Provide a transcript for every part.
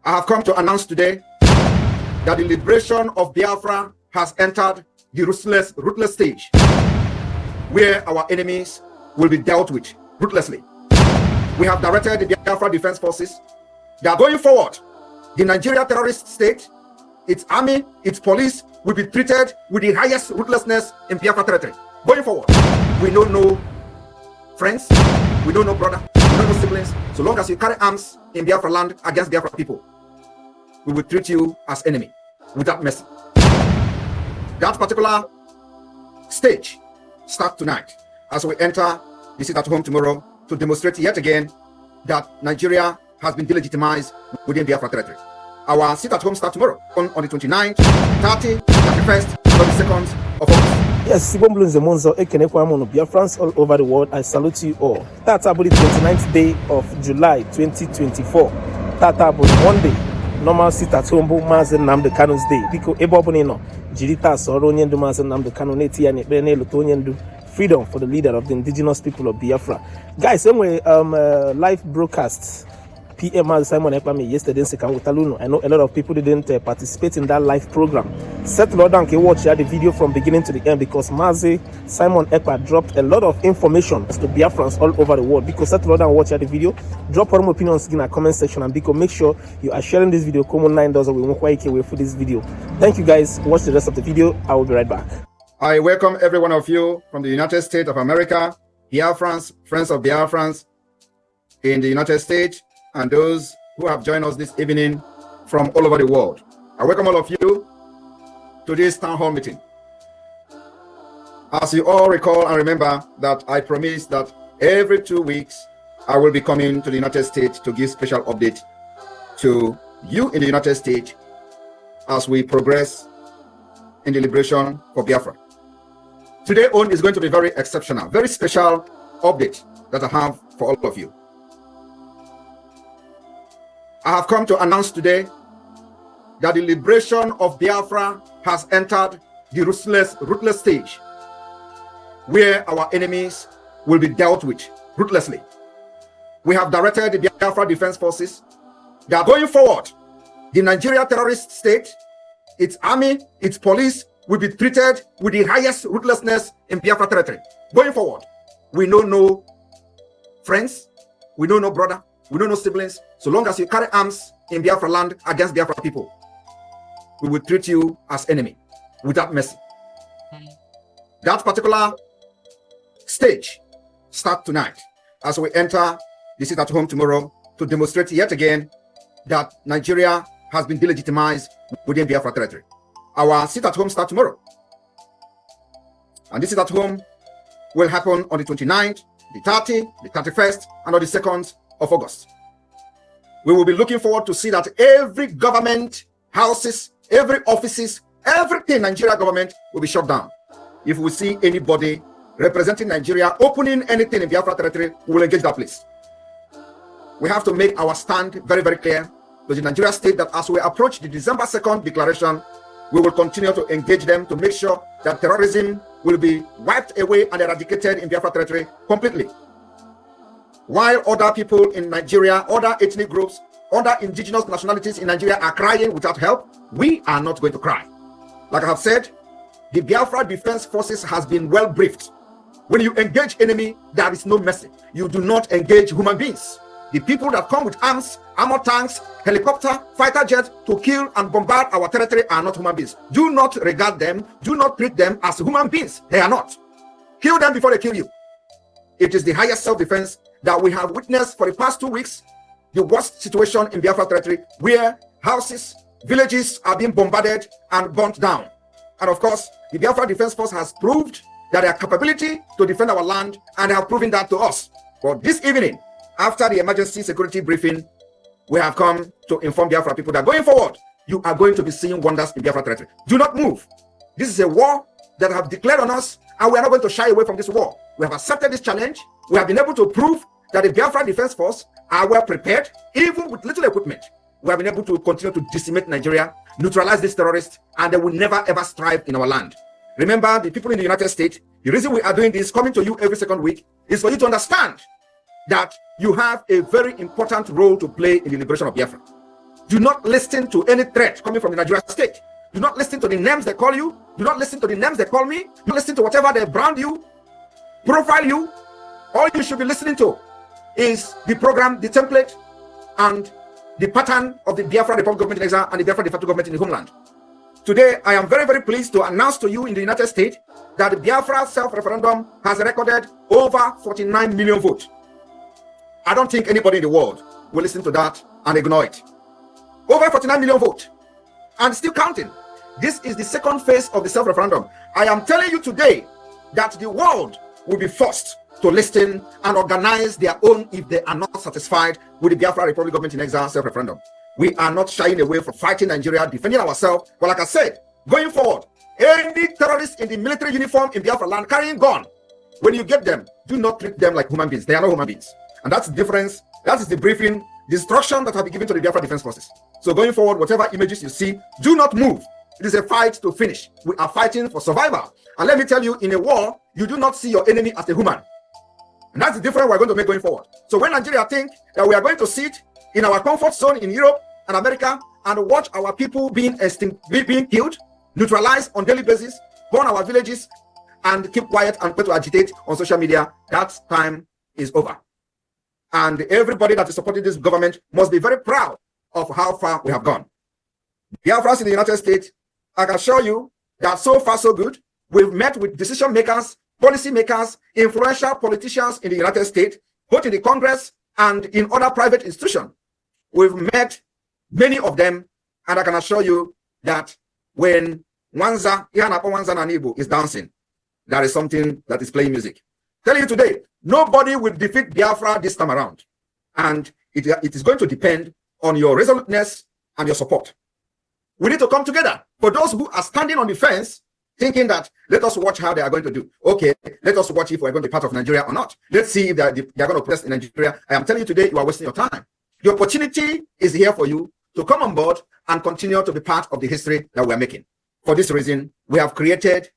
I have come to announce today that the liberation of Biafra has entered the ruthless stage where our enemies will be dealt with ruthlessly. We have directed the Biafra Defense Forces. They are going forward. The Nigeria terrorist state, its army, its police will be treated with the highest ruthlessness in Biafra territory. Going forward, we don't know friends, we don't know brother, we don't know siblings. So long as you carry arms in Biafra land against Biafra people, we will treat you as enemy without mercy. That particular stage starts tonight as we enter the sit at home tomorrow to demonstrate yet again that Nigeria has been delegitimized within Biafra territory. Our sit at home starts tomorrow on the 29th, 30th, 31st, 32nd of August. Yes, Biafrans all over the world, I salute you all. That's about the 29th day of July 2024. That's about Monday. Normal sit at home, Mazi Nnamdi Kanu's day. Because Ebobonino, Jirita Soronyen Mazi Nnamdi Kanu Neti and Bene Lutonyen freedom for the leader of the indigenous people of Biafra. Guys, anyway, live broadcasts. PM Mazi Simon Ekpa yesterday in Sekan. I know a lot of people didn't participate in that live program. Set Lord and watch the video from beginning to the end because Mazi Simon Ekpa dropped a lot of information to Biafrans all over the world. Because set Lord and watch the video, drop your opinions in the comment section and because make sure you are sharing this video. Common 9 dollars we won't quite away for this video. Thank you guys. Watch the rest of the video. I will be right back. I welcome every one of you from the United States of America, Biafrans, friends of Biafrans in the United States, and those who have joined us this evening from all over the world. I welcome all of you to this town hall meeting. As you all recall and remember that I promised that every 2 weeks I will be coming to the United States to give special update to you in the United States as we progress in the liberation for Biafra. Today on is going to be very exceptional, very special update that I have for all of you. I have come to announce today that the liberation of Biafra has entered the ruthless stage where our enemies will be dealt with ruthlessly. We have directed the Biafra Defense Forces. They are going forward. The Nigeria terrorist state, its army, its police will be treated with the highest ruthlessness in Biafra territory. Going forward, we don't know friends, we don't know brother, we don't know siblings. So long as you carry arms in Biafra land against Biafra people, we will treat you as enemy without mercy. That particular stage starts tonight as we enter the sit at home tomorrow to demonstrate yet again that Nigeria has been delegitimized within Biafra territory. Our sit at home starts tomorrow. And this sit at home will happen on the 29th, the 30th, the 31st, and on the 2nd of August. We will be looking forward to see that every government houses, every offices, everything Nigeria government will be shut down. If we see anybody representing Nigeria opening anything in Biafra territory, we will engage that place. We have to make our stand very, very clear to the Nigeria state that as we approach the December 2nd declaration, we will continue to engage them to make sure that terrorism will be wiped away and eradicated in Biafra territory completely. While other people in Nigeria, other ethnic groups, other indigenous nationalities in Nigeria are crying without help, we are not going to cry. Like I have said, the Biafra Defense Forces has been well briefed. When you engage enemy, there is no mercy. You do not engage human beings. The people that come with arms, armor tanks, helicopter, fighter jets to kill and bombard our territory are not human beings. Do not regard them, do not treat them as human beings. They are not. Kill them before they kill you. It is the highest self-defense that we have witnessed for the past 2 weeks, the worst situation in Biafra territory, where houses, villages are being bombarded and burnt down. And of course, the Biafra Defense Force has proved that their capability to defend our land, and they have proven that to us. But this evening, after the emergency security briefing, we have come to inform Biafra people that going forward, you are going to be seeing wonders in Biafra territory. Do not move. This is a war that have declared on us, and we are not going to shy away from this war. We have accepted this challenge. We have been able to prove that the Biafra Defense Force are well prepared, even with little equipment. We have been able to continue to decimate Nigeria, neutralize these terrorists, and they will never ever strive in our land. Remember, the people in the United States, the reason we are doing this, coming to you every second week, is for you to understand that you have a very important role to play in the liberation of Biafra. Do not listen to any threat coming from the Nigerian state. Do not listen to the names they call you. Do not listen to the names they call me. Do not listen to whatever they brand you, profile you. All you should be listening to is the program, the template, and the pattern of the Biafra Republic government in exile and the Biafra de facto government in the homeland. Today, I am very, very pleased to announce to you in the United States that the Biafra self-referendum has recorded over 49 million votes. I don't think anybody in the world will listen to that and ignore it. Over 49 million votes, and still counting. This is the second phase of the self-referendum. I am telling you today that the world will be forced to listen and organize their own if they are not satisfied with the Biafra Republic government in exile self-referendum. We are not shying away from fighting Nigeria, defending ourselves. But like I said, going forward, any terrorist in the military uniform in Biafra land carrying gun, when you get them, do not treat them like human beings. They are not human beings. And that's the difference. That is the briefing, the instruction that have been given to the Biafra Defense Forces. So going forward, whatever images you see, do not move. It is a fight to finish. We are fighting for survival. And let me tell you, in a war, you do not see your enemy as a human. And that's the difference we're going to make going forward. So when Nigeria think that we are going to sit in our comfort zone in Europe and America and watch our people being killed, neutralized on daily basis, burn our villages, and keep quiet and try to agitate on social media, that time is over. And everybody that is supporting this government must be very proud of how far we have gone. Biafrans in the United States, I can assure you that so far so good. We've met with decision makers, policy makers, influential politicians in the United States, both in the Congress and in other private institutions. We've met many of them, and I can assure you that when Wanza Nanibu is dancing, there is something that is playing music. Telling you today, nobody will defeat Biafra this time around. And it is going to depend on your resoluteness and your support. We need to come together. For those who are standing on the fence, thinking that, let us watch how they are going to do. Okay, let us watch if we're going to be part of Nigeria or not. Let's see if they're going to protest in Nigeria. I am telling you today, you are wasting your time. The opportunity is here for you to come on board and continue to be part of the history that we are making. For this reason, we have created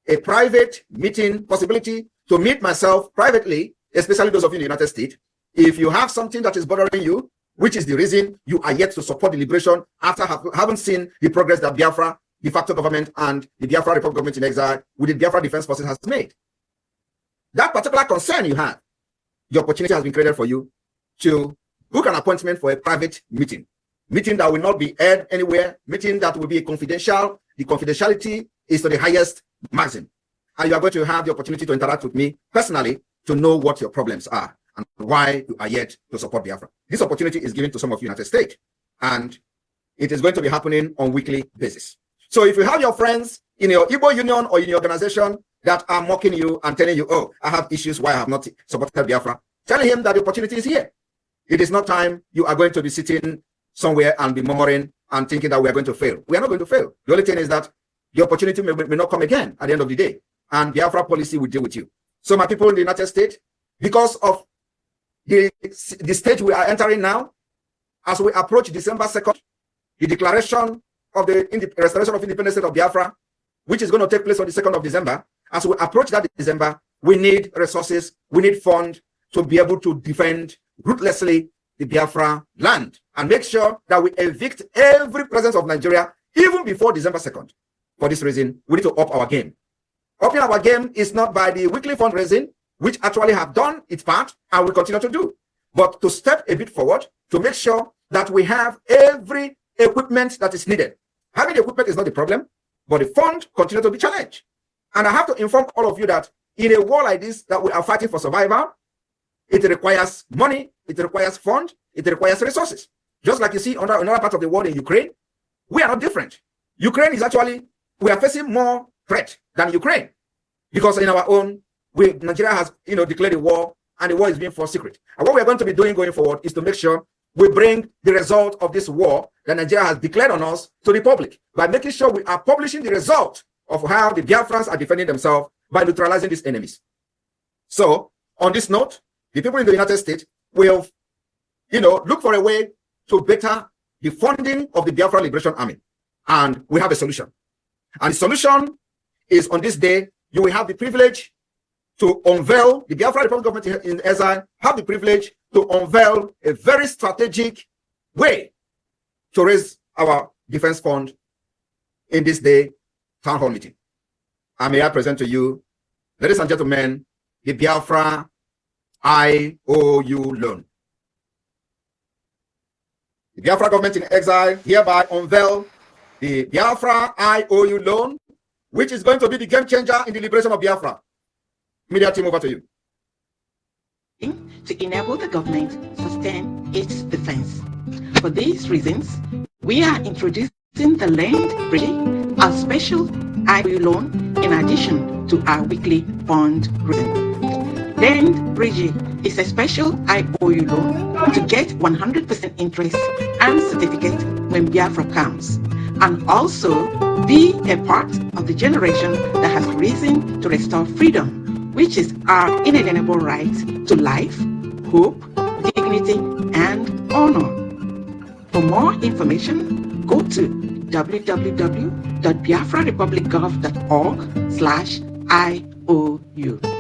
a private meeting possibility to meet myself privately, especially those of you in the United States. If you have something that is bothering you, which is the reason you are yet to support the liberation after having seen the progress that Biafra, de facto government, and the Biafra Republic government in exile with the Biafra Defense Forces has made. That particular concern you have, the opportunity has been created for you to book an appointment for a private meeting that will not be aired anywhere, meeting that will be confidential. The confidentiality is to the highest maximum. And you are going to have the opportunity to interact with me personally to know what your problems are and why you are yet to support Biafra. This opportunity is given to some of you in the United States, and it is going to be happening on a weekly basis. So if you have your friends in your Igbo union or in your organization that are mocking you and telling you, oh, I have issues why I have not supported Biafra, tell him that the opportunity is here. It is not time you are going to be sitting somewhere and be murmuring and thinking that we are going to fail. We are not going to fail. The only thing is that the opportunity may not come again at the end of the day, and Biafra policy will deal with you. So my people in the United States, because of the stage we are entering now, as we approach December 2nd, the declaration of the restoration of independence state of Biafra, which is going to take place on the 2nd of December, as we approach that December, we need resources, we need funds to be able to defend ruthlessly the Biafra land and make sure that we evict every presence of Nigeria even before December 2nd. For this reason, we need to up our game. Upping our game is not by the weekly fundraising, which actually have done its part and will continue to do, but to step a bit forward to make sure that we have every equipment that is needed. Having the equipment is not the problem, but the fund continue to be challenged. And I have to inform all of you that in a war like this that we are fighting for survival, it requires money, it requires fund, it requires resources. Just like you see on another part of the world in Ukraine, we are not different. Ukraine is actually, we are facing more threat than Ukraine, because in our own, Nigeria has declared a war, and the war is being for secret. And what we are going to be doing going forward is to make sure we bring the result of this war that Nigeria has declared on us to the public by making sure we are publishing the result of how the Biafrans are defending themselves by neutralizing these enemies. So, on this note, the people in the United States will, look for a way to better the funding of the Biafra Liberation Army. And we have a solution. And the solution is on this day, you will have the privilege to unveil, the Biafra Republic government in exile have the privilege to unveil a very strategic way to raise our defense fund in this day town hall meeting. And may I present to you, ladies and gentlemen, the Biafra IOU loan. The Biafra government in exile hereby unveil the Biafra IOU loan, which is going to be the game changer in the liberation of Biafra. Media team, over to you. To enable the government to sustain its defense. For these reasons, we are introducing the Land Bridge, a special IOU loan in addition to our weekly bond raising. Land Bridge is a special IOU loan to get 100% interest and certificate when Biafra comes, and also be a part of the generation that has risen to restore freedom, which is our inalienable right to life, hope, dignity, and honor. For more information, go to www.biafrarepublicgov.org/IOU.